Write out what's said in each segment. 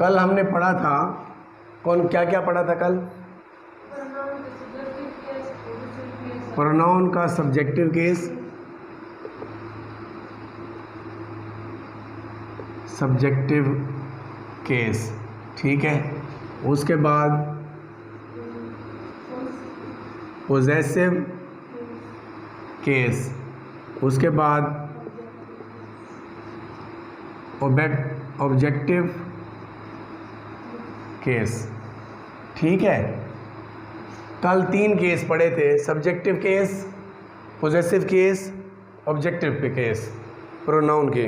कल हमने पढ़ा था, कौन क्या क्या पढ़ा था कल? प्रोनाउन का सब्जेक्टिव केस, सब्जेक्टिव केस, ठीक है। उसके बाद पोजेसिव केस, उसके बाद ऑब्जेक्टिव केस, ठीक है। कल 3 केस पढ़े थे, subjective case, possessive case, objective case pronoun के।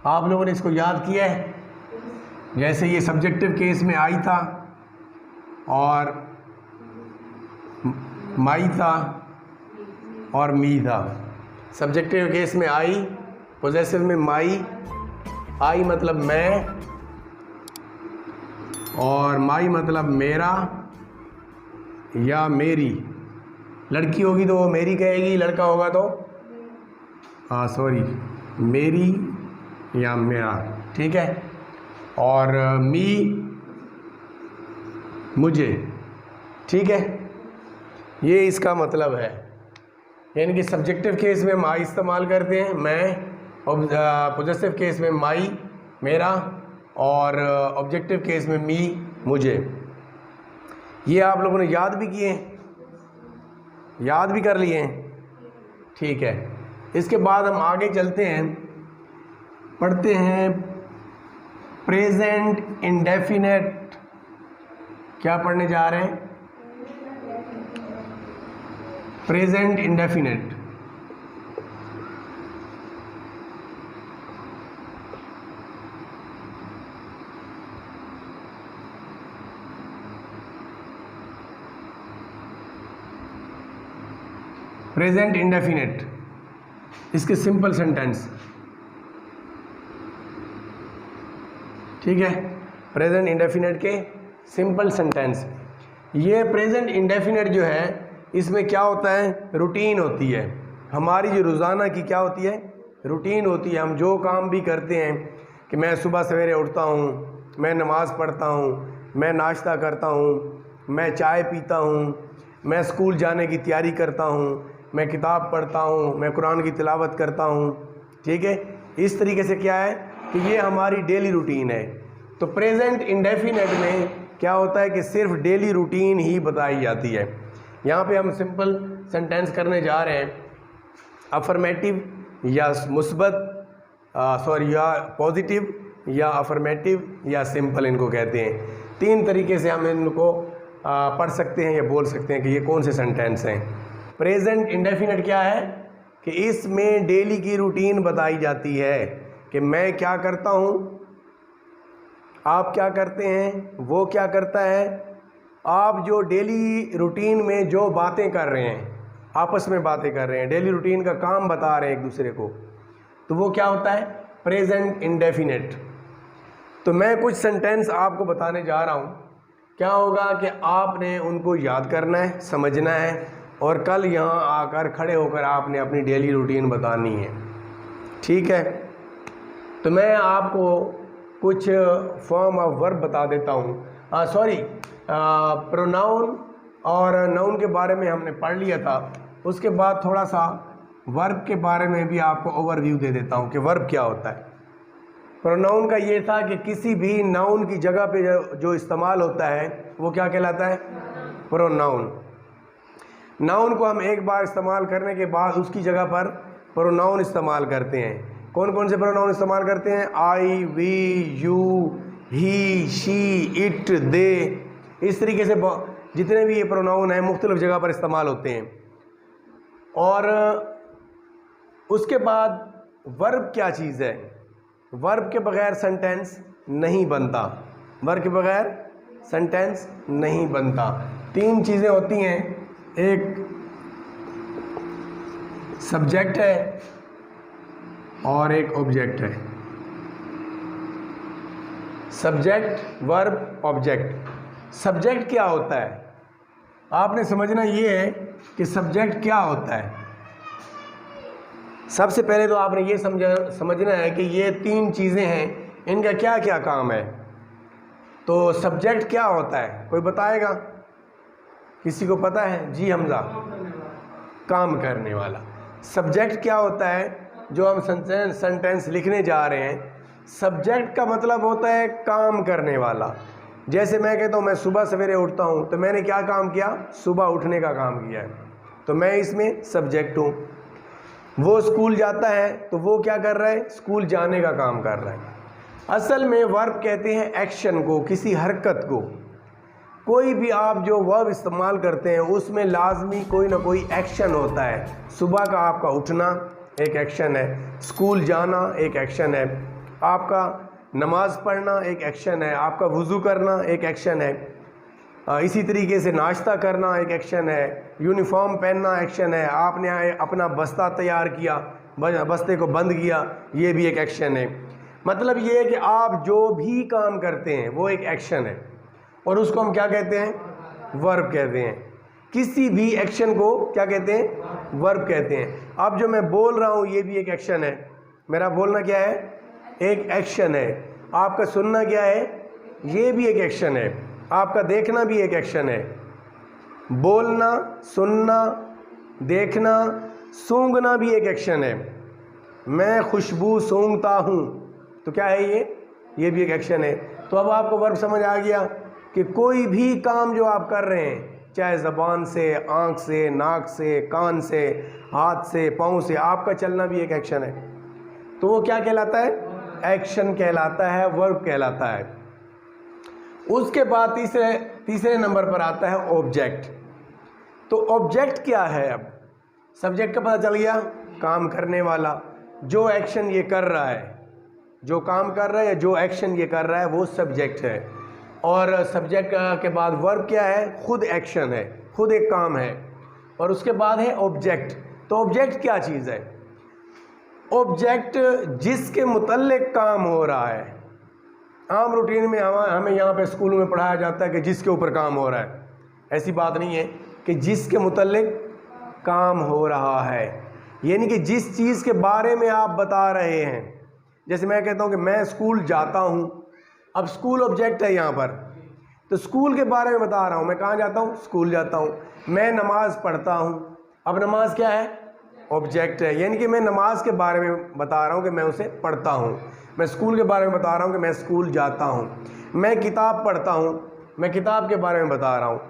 आप लोगों ने इसको याद किया है? जैसे ये सब्जेक्टिव केस में आई था और माई था और मी था। सब्जेक्टिव केस में आई, पोजेसिव में माई, आई मतलब मैं और माई मतलब मेरा या मेरी। लड़की होगी तो वो मेरी कहेगी, लड़का होगा तो मेरी या मेरा, ठीक है। और मी मुझे, ठीक है। ये इसका मतलब है, यानी कि सब्जेक्टिव केस में माई इस्तेमाल करते हैं, मैं, और पोजेसिव केस में माई मेरा, और ऑब्जेक्टिव केस में मी मुझे। ये आप लोगों ने याद भी किए, याद भी कर लिए हैं, ठीक है। इसके बाद हम आगे चलते हैं, पढ़ते हैं प्रेजेंट इंडेफिनेट। क्या पढ़ने जा रहे हैं? Present indefinite. प्रेजेंट इंडेफिनेट, इसके सिंपल सेंटेंस, ठीक है। प्रेजेंट इंडेफिनेट के सिंपल सेंटेंस। ये प्रेजेंट इंडेफिनेट जो है, इसमें क्या होता है, रूटीन होती है। हमारी जो रोज़ाना की क्या होती है, रूटीन होती है। हम जो काम भी करते हैं कि मैं सुबह सवेरे उठता हूँ, मैं नमाज़ पढ़ता हूँ, मैं नाश्ता करता हूँ, मैं चाय पीता हूँ, मैं स्कूल जाने की तैयारी करता हूँ, मैं किताब पढ़ता हूँ, मैं कुरान की तिलावत करता हूँ, ठीक है। इस तरीके से क्या है कि ये हमारी डेली रूटीन है। तो प्रेजेंट इंडेफिनेट में क्या होता है कि सिर्फ डेली रूटीन ही बताई जाती है। यहाँ पे हम सिंपल सेंटेंस करने जा रहे हैं। अफर्मेटिव या मुस्बत, या पॉजिटिव या अफर्मेटिव या सिंपल इनको कहते हैं। 3 तरीके से हम इनको पढ़ सकते हैं या बोल सकते हैं कि ये कौन से सेंटेंस हैं। प्रेजेंट इंडेफिनेट क्या है कि इसमें डेली की रूटीन बताई जाती है कि मैं क्या करता हूँ, आप क्या करते हैं, वो क्या करता है। आप जो डेली रूटीन में जो बातें कर रहे हैं, आपस में बातें कर रहे हैं, डेली रूटीन का काम बता रहे हैं एक दूसरे को, तो वो क्या होता है, प्रेजेंट इंडेफिनेट। तो मैं कुछ सेंटेंस आपको बताने जा रहा हूँ। क्या होगा कि आपने उनको याद करना है, समझना है, और कल यहाँ आकर खड़े होकर आपने अपनी डेली रूटीन बतानी है, ठीक है। तो मैं आपको कुछ फॉर्म ऑफ वर्ब बता देता हूँ। प्रोनाउन और नाउन के बारे में हमने पढ़ लिया था। उसके बाद थोड़ा सा वर्ब के बारे में भी आपको ओवरव्यू दे देता हूँ कि वर्ब क्या होता है। प्रोनाउन का ये था कि किसी भी नाउन की जगह पे जो इस्तेमाल होता है वो क्या कहलाता है, प्रोनाउन। नाउन को हम एक बार इस्तेमाल करने के बाद उसकी जगह पर प्रोनाउन इस्तेमाल करते हैं। कौन कौन से प्रोनाउन इस्तेमाल करते हैं? I, we, you, he, she, it, they. इस तरीके से जितने भी ये प्रोनाउन हैं मुख्तलिफ जगह पर इस्तेमाल होते हैं। और उसके बाद वर्ब क्या चीज़ है? वर्ब के बगैर सेंटेंस नहीं बनता, वर्ब के बगैर सेंटेंस नहीं बनता। 3 चीज़ें होती हैं, एक सब्जेक्ट है और एक ऑब्जेक्ट है। Subject, verb, object. सब्जेक्ट क्या होता है? आपने समझना ये है कि सब्जेक्ट क्या होता है। सबसे पहले तो आपने ये समझना है कि ये 3 चीज़ें हैं, इनका क्या क्या काम है। तो सब्जेक्ट क्या होता है, कोई बताएगा? किसी को पता है? जी हमजा। काम करने वाला। सब्जेक्ट क्या होता है? जो हम सेंटेंस लिखने जा रहे हैं, सब्जेक्ट का मतलब होता है काम करने वाला। जैसे मैं कहता हूँ मैं सुबह सवेरे उठता हूँ, तो मैंने क्या काम किया? सुबह उठने का काम किया है, तो मैं इसमें सब्जेक्ट हूँ। वो स्कूल जाता है, तो वो क्या कर रहा है? स्कूल जाने का काम कर रहा है। असल में वर्ब कहते हैं एक्शन को, किसी हरकत को। कोई भी आप जो वर्ब इस्तेमाल करते हैं उसमें लाजमी कोई ना कोई एक्शन होता है। सुबह का आपका उठना एक एक्शन है, स्कूल जाना एक एक्शन है, आपका नमाज़ पढ़ना एक एक्शन है, आपका वज़ू करना एक एक्शन है, इसी तरीके से नाश्ता करना एक एक्शन है, यूनिफॉर्म पहनना एक्शन है, आपने अपना बस्ता तैयार किया, बस्ते को बंद किया, ये भी एक एक्शन है। मतलब ये है कि आप जो भी काम करते हैं वो एक एक्शन है, और उसको हम क्या कहते हैं? वर्ब कहते हैं। किसी भी एक्शन को क्या कहते हैं? वर्ब कहते हैं। अब जो मैं बोल रहा हूँ ये भी एक एक्शन है। मेरा बोलना क्या है? एक एक्शन है। आपका सुनना क्या है? ये भी एक एक्शन है। आपका देखना भी एक एक्शन है। बोलना, सुनना, देखना, सूंघना भी एक एक्शन है। मैं खुशबू सूंघता हूँ, तो क्या है ये भी एक एक्शन है। तो अब आपको वर्ब समझ आ गया कि कोई भी काम जो आप कर रहे हैं, चाहे ज़बान से, आँख से, नाक से, कान से, हाथ से, पाँव से, आपका चलना भी एक एक्शन है। तो वो क्या कहलाता है? एक्शन कहलाता है, वर्ब कहलाता है। उसके बाद तीसरे नंबर पर आता है ऑब्जेक्ट। तो ऑब्जेक्ट क्या है? अब सब्जेक्ट का पता चल गया, काम करने वाला, जो एक्शन ये कर रहा है, जो काम कर रहा है, जो एक्शन ये कर रहा है, वो सब्जेक्ट है। और सब्जेक्ट के बाद वर्ब क्या है? खुद एक्शन है, खुद एक काम है। और उसके बाद है ऑब्जेक्ट। तो ऑब्जेक्ट क्या चीज़ है? ऑब्जेक्ट जिसके मुतल्लिक काम हो रहा है। आम रूटीन में हमें यहाँ पे स्कूलों में पढ़ाया जाता है कि जिसके ऊपर काम हो रहा है। ऐसी बात नहीं है कि जिसके मुतल्लिक काम हो रहा है, यानी कि जिस चीज़ के बारे में आप बता रहे हैं। जैसे मैं कहता हूँ कि मैं स्कूल जाता हूँ, अब स्कूल ऑब्जेक्ट है यहाँ पर, तो स्कूल के बारे में बता रहा हूँ। मैं कहाँ जाता हूँ? स्कूल जाता हूँ। मैं नमाज़ पढ़ता हूँ, अब नमाज क्या है? ऑब्जेक्ट है, यानी कि मैं नमाज के बारे में बता रहा हूँ कि मैं उसे पढ़ता हूँ। मैं स्कूल के बारे में बता रहा हूँ कि मैं स्कूल जाता हूँ। मैं किताब पढ़ता हूँ, मैं किताब के बारे में बता रहा हूँ।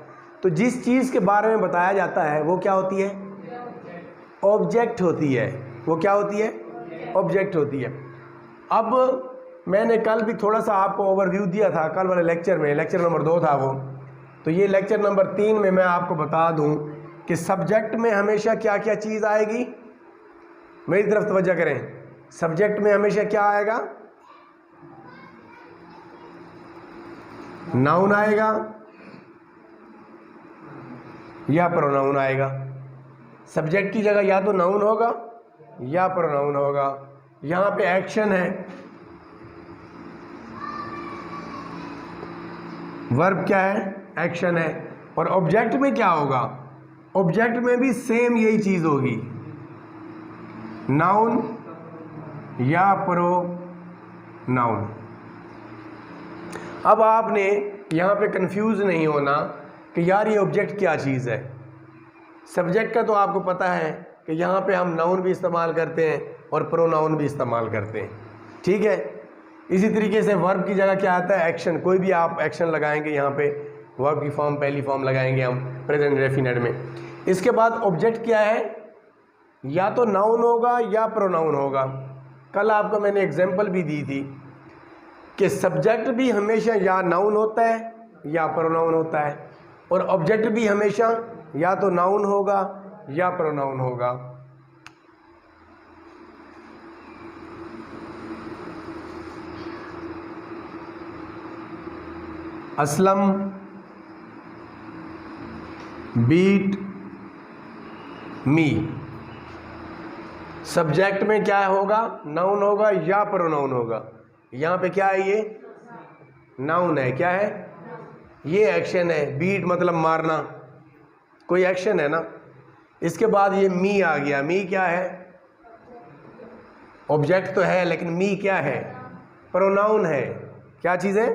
तो जिस चीज़ के बारे में बताया जाता है वो क्या होती है? ऑब्जेक्ट होती है। वो क्या होती है? ऑब्जेक्ट होती है। अब मैंने कल भी थोड़ा सा आपको ओवरव्यू दिया था, कल वाले लेक्चर में, लेक्चर नंबर 2 था वो। तो ये लेक्चर नंबर 3 में मैं आपको बता दूं कि सब्जेक्ट में हमेशा क्या क्या चीज़ आएगी। मेरी तरफ तवज्जो करें। सब्जेक्ट में हमेशा क्या आएगा? नाउन आएगा या प्रोनाउन आएगा। सब्जेक्ट की जगह या तो नाउन होगा या प्रोनाउन होगा। यहाँ पे एक्शन है, वर्ब क्या है? एक्शन है। और ऑब्जेक्ट में क्या होगा? ऑब्जेक्ट में भी सेम यही चीज़ होगी, नाउन या प्रोनाउन। अब आपने यहाँ पे कंफ्यूज नहीं होना कि यार ये ऑब्जेक्ट क्या चीज़ है। सब्जेक्ट का तो आपको पता है कि यहाँ पे हम नाउन भी इस्तेमाल करते हैं और प्रोनाउन भी इस्तेमाल करते हैं, ठीक है। इसी तरीके से वर्ब की जगह क्या आता है? एक्शन। कोई भी आप एक्शन लगाएंगे यहाँ पे, वर्ब की फॉर्म पहली फॉर्म लगाएंगे हम प्रेजेंट इंडेफिनिट में। इसके बाद ऑब्जेक्ट क्या है? या तो नाउन होगा या प्रोनाउन होगा। कल आपको मैंने एग्जांपल भी दी थी कि सब्जेक्ट भी हमेशा या नाउन होता है या प्रोनाउन होता है, और ऑब्जेक्ट भी हमेशा या तो नाउन होगा या प्रोनाउन होगा। असलम बीट मी, सब्जेक्ट में क्या होगा? नाउन होगा या प्रोनाउन होगा। यहाँ पे क्या है? ये नाउन है। क्या है? ये एक्शन है। बीट मतलब मारना, कोई एक्शन है ना। इसके बाद ये मी आ गया। मी क्या है? ऑब्जेक्ट तो है लेकिन मी क्या है? प्रोनाउन है। क्या चीज़ है?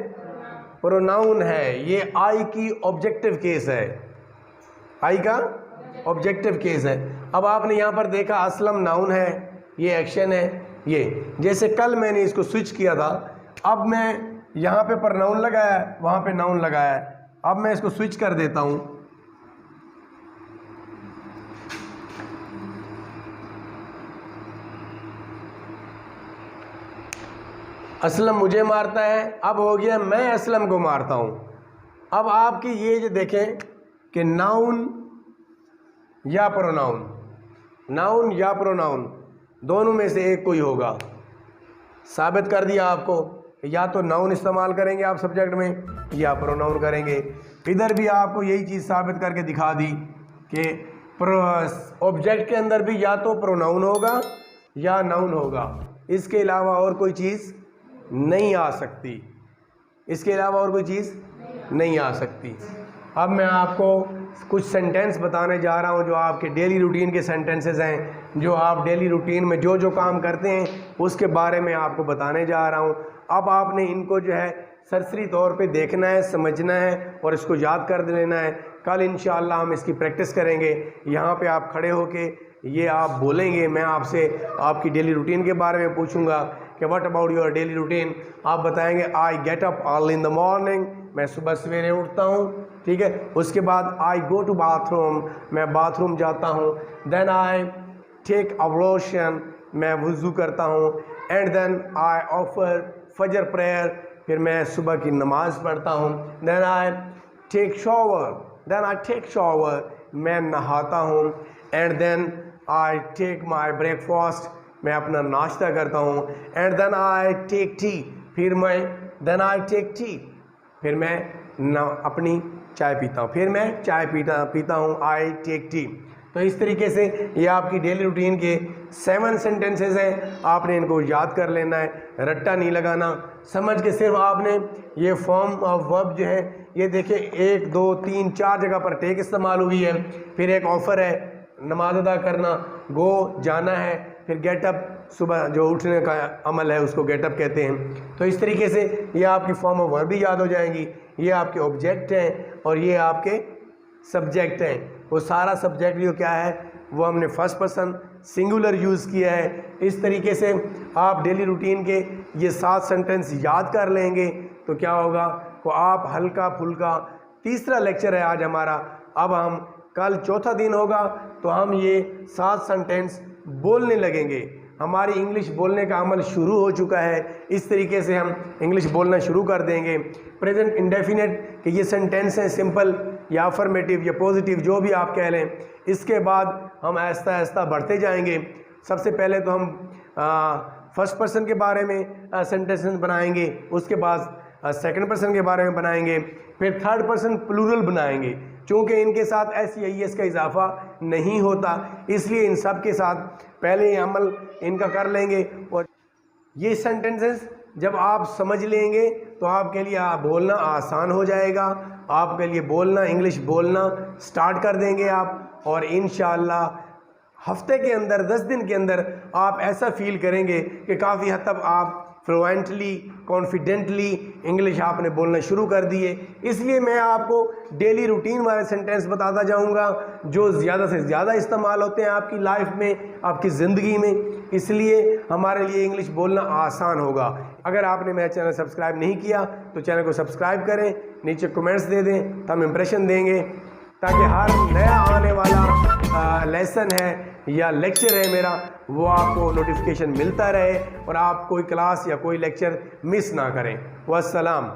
प्रोनाउन है, ये आई की ऑब्जेक्टिव केस है, आई का ऑब्जेक्टिव केस है। अब आपने यहाँ पर देखा असलम नाउन है, ये एक्शन है, ये जैसे कल मैंने इसको स्विच किया था, अब मैं यहाँ पे प्रोनाउन लगाया है, वहाँ पे नाउन लगाया है। अब मैं इसको स्विच कर देता हूँ, असलम मुझे मारता है, अब हो गया मैं असलम को मारता हूँ। अब आपकी ये जो देखें कि नाउन या प्रोनाउन, नाउन या प्रोनाउन दोनों में से एक कोई होगा। साबित कर दिया आपको, या तो नाउन इस्तेमाल करेंगे आप सब्जेक्ट में या प्रोनाउन करेंगे। इधर भी आपको यही चीज़ साबित करके दिखा दी कि ऑब्जेक्ट के अंदर भी या तो प्रोनाउन होगा या नाउन होगा, इसके अलावा और कोई चीज़ नहीं आ सकती, इसके अलावा और कोई चीज़ नहीं आ सकती। अब मैं आपको कुछ सेंटेंस बताने जा रहा हूं जो आपके डेली रूटीन के सेंटेंसेस हैं, जो आप डेली रूटीन में जो जो काम करते हैं उसके बारे में आपको बताने जा रहा हूं। अब आपने इनको जो है सरसरी तौर पे देखना है, समझना है और इसको याद कर लेना है। कल इंशाअल्लाह हम इसकी प्रैक्टिस करेंगे। यहाँ पे आप खड़े होके ये आप बोलेंगे, मैं आपसे आपकी डेली रूटीन के बारे में पूछूंगा कि what about your daily routine. आप बताएंगे I get up early in the morning, मैं सुबह सवेरे उठता हूँ, ठीक है। उसके बाद आई गो टू बाथरूम, मैं बाथरूम जाता हूँ। देन आई टेक अब्लोशन, मैं वुज़ू करता हूँ। एंड देन आई ऑफर फजर प्रेयर, फिर मैं सुबह की नमाज़ पढ़ता हूँ। Then I take shower, then I take shower, मैं नहाता हूँ। And then I take my breakfast, मैं अपना नाश्ता करता हूँ। And then I take tea, फिर मैं देन आई टेक टी, फिर मैं अपनी चाय पीता हूँ, फिर मैं चाय पीता हूँ, आई टेक टी। तो इस तरीके से ये आपकी डेली रूटीन के 7 सेंटेंसेस हैं। आपने इनको याद कर लेना है, रट्टा नहीं लगाना, समझ के सिर्फ आपने ये फॉर्म ऑफ वर्ब जो है ये देखिए 1 2 3 4 जगह पर टेक इस्तेमाल हुई है। फिर एक ऑफ़र है नमाज अदा करना, गो जाना है, फिर गेटअप सुबह जो उठने का अमल है उसको गेटअप कहते हैं। तो इस तरीके से ये आपकी फॉर्म ऑफ वर्ब भी याद हो जाएंगी। ये आपके ऑब्जेक्ट हैं और ये आपके सब्जेक्ट हैं। वो सारा सब्जेक्ट जो क्या है वो हमने फर्स्ट पर्सन सिंगुलर यूज़ किया है। इस तरीके से आप डेली रूटीन के ये 7 सेंटेंस याद कर लेंगे तो क्या होगा को आप हल्का फुल्का, तीसरा लेक्चर है आज हमारा, अब हम कल चौथा दिन होगा तो हम ये 7 सेंटेंस बोलने लगेंगे। हमारी इंग्लिश बोलने का अमल शुरू हो चुका है। इस तरीके से हम इंग्लिश बोलना शुरू कर देंगे। प्रेजेंट इंडेफिनिट के ये सेंटेंस हैं, सिंपल या अफर्मेटिव या पॉजिटिव जो भी आप कह लें। इसके बाद हम आहिस्ता आहिस्ता बढ़ते जाएंगे। सबसे पहले तो हम फर्स्ट पर्सन के बारे में सेंटेंसेस बनाएंगे, उसके बाद सेकंड पर्सन के बारे में बनाएंगे, फिर थर्ड पर्सन प्लूरल बनाएंगे। चूँकि इनके साथ एस का इजाफा नहीं होता इसलिए इन सब के साथ पहले ये अमल इनका कर लेंगे। और ये सेंटेंसेस जब आप समझ लेंगे तो आपके लिए बोलना आसान हो जाएगा। आपके लिए बोलना, इंग्लिश बोलना स्टार्ट कर देंगे आप, और इंशाअल्लाह हफ्ते के अंदर 10 दिन के अंदर आप ऐसा फील करेंगे कि काफ़ी हद तक आप फ्लुएंटली, कॉन्फिडेंटली इंग्लिश आपने बोलना शुरू कर दिए। इसलिए मैं आपको डेली रूटीन वाले सेंटेंस बताता जाऊंगा जो ज़्यादा से ज़्यादा इस्तेमाल होते हैं आपकी लाइफ में, आपकी ज़िंदगी में। इसलिए हमारे लिए इंग्लिश बोलना आसान होगा। अगर आपने मेरा चैनल सब्सक्राइब नहीं किया तो चैनल को सब्सक्राइब करें, नीचे कमेंट्स दे दें तो हम इम्प्रेशन देंगे, ताकि हर नया आने वाला लेसन है या लेक्चर है मेरा वो आपको नोटिफिकेशन मिलता रहे और आप कोई क्लास या कोई लेक्चर मिस ना करें। वस्सलाम।